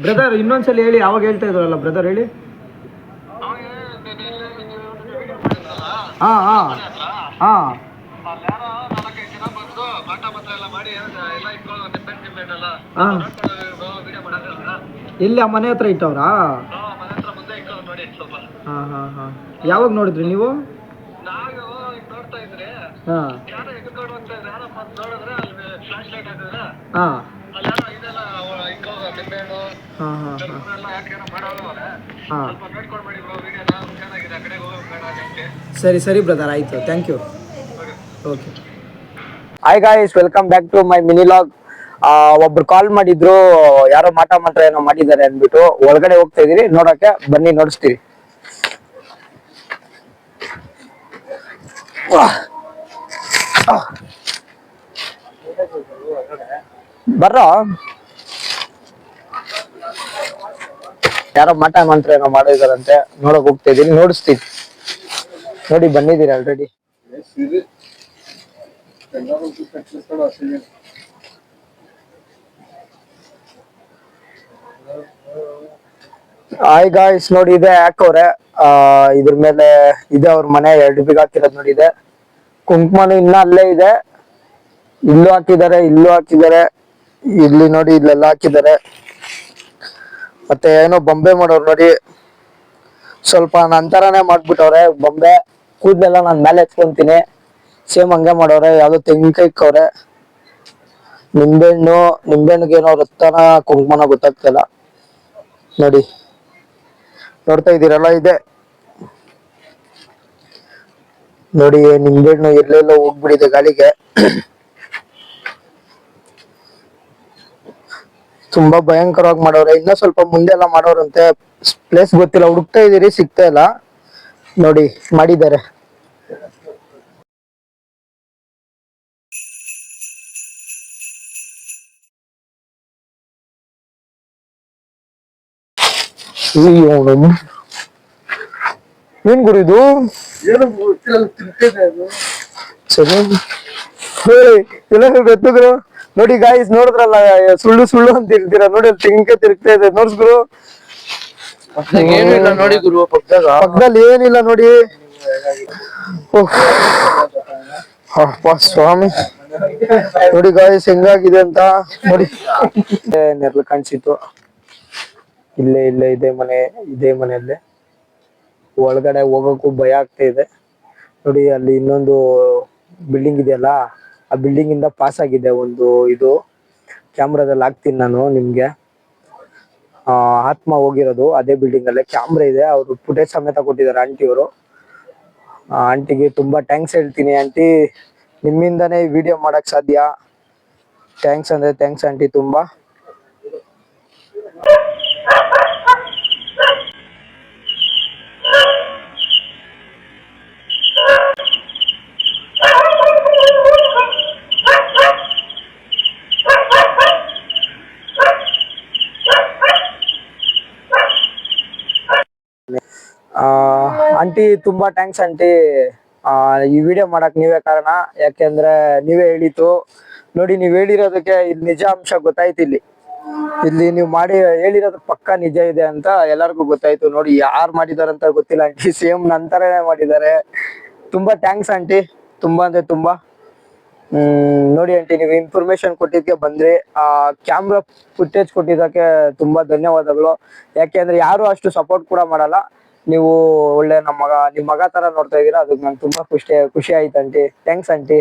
Brother ಇನ್ನೊಂದ್ಸಲ ಹೇಳಿ, ಯಾವಾಗ ಹೇಳ್ತಾ ಇದ್ರಲ್ಲ ಬ್ರದರ್ ಹೇಳಿ. ಹಾ ಹಾ ಹಾ ಇಲ್ಲಿ ಆ ಮನೆ ಹತ್ರ ಇಟ್ಟವ್ರಾ? ಹಾ ಹಾ ಹಾ ಯಾವಾಗ ನೋಡಿದ್ರಿ ನೀವು? ಹಾ ಹಾ ಸರಿ ಸರಿ ಬ್ರದರ್, ಆಯ್ತು, thank you. Okay. Hi guys, welcome back to my mini vlog. ಒಬ್ರು ಕಾಲ್ ಮಾಡಿದ್ರು, ಯಾರೋ ಮಾಟ ಮಂತ್ರ ಏನೋ ಮಾಡಿದ್ದಾರೆ ಅಂದ್ಬಿಟ್ಟು ಒಳಗಡೆ ಹೋಗ್ತಾ ಇದೀರಿ ನೋಡಕ್ಕೆ, ಬನ್ನಿ ನೋಡಿಸ್ತೀವಿ. ಬರ್ರೋ, ಯಾರೋ ಮಾಟ ಮಂತ್ರ ಏನೋ ಮಾಡಿದಾರಂತೆ, ನೋಡಕ್ ಹೋಗ್ತಾ ಇದೀನಿ, ನೋಡಿಸ್ತೀನಿ. ನೋಡಿ ಬಂದಿದ್ದೀರಿ ಆಲ್ರೆಡಿ. ಹಾಯ್ ಗಾಯ್ಸ್, ನೋಡಿ ಇದೆ ಹಾಕವ್ರೆ. ಇದ್ರ ಮೇಲೆ ಇದೆ ಅವ್ರ ಮನೆ, 2 ಬಿಗ್ ಹಾಕಿರೋದು ನೋಡಿ. ಇದೆ ಕುಂಕುಮನು ಇನ್ನ ಅಲ್ಲೇ ಇದೆ, ಇಲ್ಲೂ ಹಾಕಿದ್ದಾರೆ, ಇಲ್ಲೂ ಹಾಕಿದ್ದಾರೆ, ಇಲ್ಲಿ ನೋಡಿ ಇಲ್ಲೆಲ್ಲ ಹಾಕಿದ್ದಾರೆ. ಮತ್ತೆ ಏನೋ ಬೊಂಬೆ ಮಾಡೋರು ನೋಡಿ, ಸ್ವಲ್ಪ ನಂತರನೇ ಮಾಡ್ಬಿಟ್ಟವ್ರೆ ಬೊಂಬೆ. ಕೂದ್ಲೆಲ್ಲ ನಾನ್ ಮೇಲೆ ಎತ್ಕೊಂತೀನಿ, ಸೇಮ್ ಹಂಗೆ ಮಾಡೋರೆ. ಯಾವ್ದೋ ತೆಂಗಿನಕಾಯಿ ಇಕ್ಕವ್ರೆ, ನಿಂಬೆಹಣ್ಣಿಗೆ ಏನೋ ರಕ್ತನ ಕುಂಕುಮನ ಗೊತ್ತಾಗ್ತಿಲ್ಲ ನೋಡಿ. ನೋಡ್ತಾ ಇದೀರಲ್ಲ, ಇದೆ ನೋಡಿ, ನಿಂಬೆಹಣ್ಣು ಎಲ್ಲೆಲ್ಲೋ ಹೋಗ್ಬಿಟ್ಟಿದೆ ಗಾಳಿಗೆ. ತುಂಬಾ ಭಯಂಕರವಾಗಿ ಮಾಡೋರೆ. ಇನ್ನ ಸ್ವಲ್ಪ ಮುಂದೆಲ್ಲ ಮಾಡೋರಂತೆ, ಪ್ಲೇಸ್ ಗೊತ್ತಿಲ್ಲ, ಹುಡುಕ್ತಾ ಇದೀರಿ, ಸಿಗ್ತಾ ಇಲ್ಲ. ನೋಡಿ ಮಾಡಿದ್ದಾರೆ. ಏನ್ ಗುರು ಇದು? ಗೊತ್ತಿದ್ರು ನೋಡಿ ಗಾಯ್ಸ್, ನೋಡಿದ್ರಲ್ಲ, ಸುಳ್ಳು ಸುಳ್ಳು ಅಂತ ಹೇಳ್ತೀರಾ ನೋಡಿ, ಅಲ್ಲಿ ತೆಂಗಿನಕಾಯಿ ತಿರುಗ್ತಾ ಇದೆ, ನೋಡ್ಸ್ಗುರು. ಏನಿಲ್ಲ ನೋಡಿ ಗುರು, ಪಕ್ಕದಲ್ಲಿ ಏನಿಲ್ಲ ನೋಡಿ. ಅಪ್ಪ ಸ್ವಾಮಿ, ನೋಡಿ ಗಾಯ್ಸ್ ಹೆಂಗಾಗಿದೆ ಅಂತ ನೋಡಿ. ನೆರಳು ಕಾಣಿಸಿತ್ತು, ಇಲ್ಲೇ ಇದೆ ಮನೆ, ಇದೇ ಮನೆಯಲ್ಲೇ. ಒಳಗಡೆ ಹೋಗಕ್ಕೂ ಭಯ ಆಗ್ತಾ ಇದೆ ನೋಡಿ. ಅಲ್ಲಿ ಇನ್ನೊಂದು ಬಿಲ್ಡಿಂಗ್ ಇದೆಯಲ್ಲ, ಆ ಬಿಲ್ಡಿಂಗ್ ಇಂದ ಪಾಸ್ ಆಗಿದೆ ಒಂದು ಇದು. ಕ್ಯಾಮ್ರಾದಲ್ಲಿ ಹಾಕ್ತೀನಿ ನಾನು ನಿಮ್ಗೆ. ಆತ್ಮ ಹೋಗಿರೋದು ಅದೇ ಬಿಲ್ಡಿಂಗ್ ಅಲ್ಲೇ, ಕ್ಯಾಮ್ರಾ ಇದೆ. ಅವರು ಫುಟೇಜ್ ಸಮೇತ ಕೊಟ್ಟಿದ್ದಾರೆ ಆಂಟಿ ಅವರು. ಆಂಟಿಗೆ ತುಂಬಾ ಥ್ಯಾಂಕ್ಸ್ ಹೇಳ್ತೀನಿ. ಆಂಟಿ, ನಿಮ್ಮಿಂದಾನೇ ವಿಡಿಯೋ ಮಾಡಕ್ ಸಾಧ್ಯ. ಥ್ಯಾಂಕ್ಸ್ ಅಂದ್ರೆ ಥ್ಯಾಂಕ್ಸ್ ಆಂಟಿ, ತುಂಬಾ. ಆಂಟಿ ತುಂಬಾ ಥ್ಯಾಂಕ್ಸ್ ಆಂಟಿ. ಈ ವಿಡಿಯೋ ಮಾಡಕ್ ನೀವೇ ಕಾರಣ, ಯಾಕೆಂದ್ರೆ ನೀವೇ ಹೇಳಿತು ನೋಡಿ. ನೀವ್ ಹೇಳಿರೋದಕ್ಕೆ ಇಲ್ಲಿ ನಿಜ ಅಂಶ ಗೊತ್ತಾಯ್ತು. ಇಲ್ಲಿ ನೀವು ಹೇಳಿರೋದು ಪಕ್ಕಾ ನಿಜ ಇದೆ ಅಂತ ಎಲ್ಲರಿಗೂ ಗೊತ್ತಾಯ್ತು ನೋಡಿ. ಯಾರು ಮಾಡಿದಾರಂತ ಗೊತ್ತಿಲ್ಲ ಆಂಟಿ, ಸೇಮ್ ನಂತರನೇ ಮಾಡಿದ್ದಾರೆ. ತುಂಬಾ ಥ್ಯಾಂಕ್ಸ್ ಆಂಟಿ, ತುಂಬಾ ಅಂದ್ರೆ ತುಂಬಾ. ನೋಡಿ ಆಂಟಿ, ನೀವು ಇನ್ಫಾರ್ಮೇಶನ್ ಕೊಟ್ಟಿದ್ದಕ್ಕೆ ಬಂದ್ರಿ, ಕ್ಯಾಮ್ರಾ ಫುಟೇಜ್ ಕೊಟ್ಟಿದ್ದಕ್ಕೆ ತುಂಬಾ ಧನ್ಯವಾದಗಳು. ಯಾಕೆಂದ್ರೆ ಯಾರು ಅಷ್ಟು ಸಪೋರ್ಟ್ ಕೂಡ ಮಾಡಲ್ಲ. ನೀವು ಒಳ್ಳೆ ನಿಮ್ ಮಗ ತರ ನೋಡ್ತಾ ಇದೀರಾ, ಅದಕ್ಕೆ ನಂಗೆ ತುಂಬಾ ಖುಷಿ ಆಯ್ತು ಆಂಟಿ. Thanks aunty.